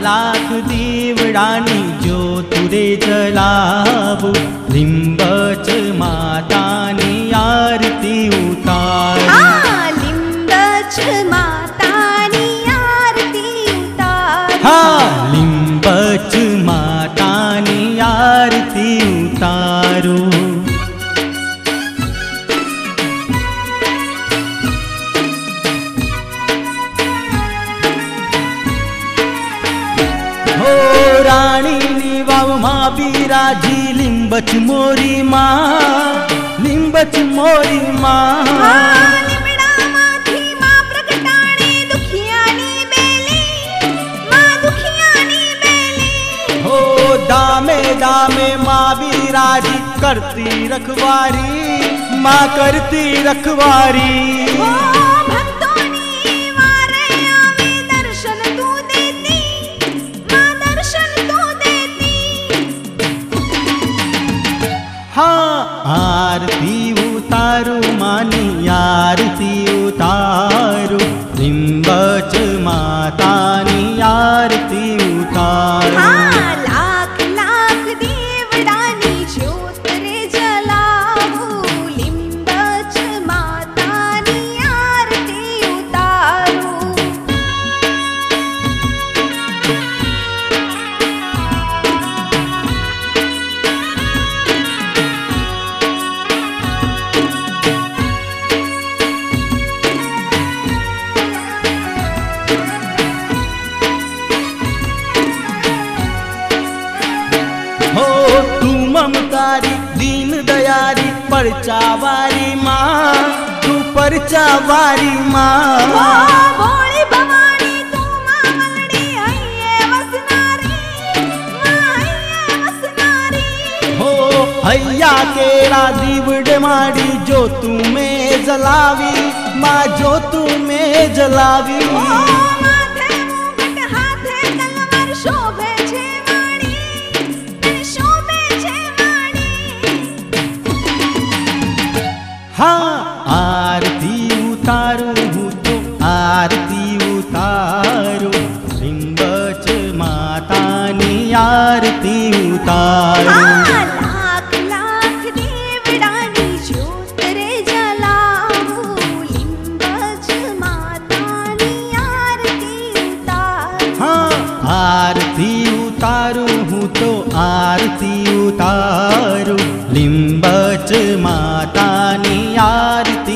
लाख दीवडानी ज्योत रे जलावू, लिंबच मातानी आरती उतारू। लिंबच मातानी आरती उतारू। लिंबच मातानी आरती उतारू। राणी वाव मां बिराजी, लिंबच मोरी मां, लिंबच मोरी मां। लिंबड़ा माथी मां प्रगटाणे दुखियानी बेली, मां दुखियानी बेली। हो दामे दामे मां बिराजी, करती रखवारी, मां करती रखवारी। आरती उतारू मानी आरती उतारू, लिंबच मातानी आरती उतारू। लाख लाख दीवडानी ज्योत रे जलावू, लिंबच मातानी आरती उतारू। ममतारी दीन दयारी परचावारी माँ, तू परचावारी माँ। भोली भवानी तू मां मलड़ी हइये वसनारी, मां हइये वसनारी। हो हैया केड़ा दीवड़े माड़ी, जो तू में जलावी माँ, जो तू में जलावी। माथे मुकुट हाथे तलवार शोभे छे माणी, शोभे छे माणी। आरती उतारू हूँ तो आरती उतारू, लिंबच मातानी आरती उतारू। लाख लाख दीवडानी ज्योत रे जलावू, लिंबच मातानी आरती उतारू। आरती उतारू हूँ तो आरती उतारू, लिंबच मातानी आरती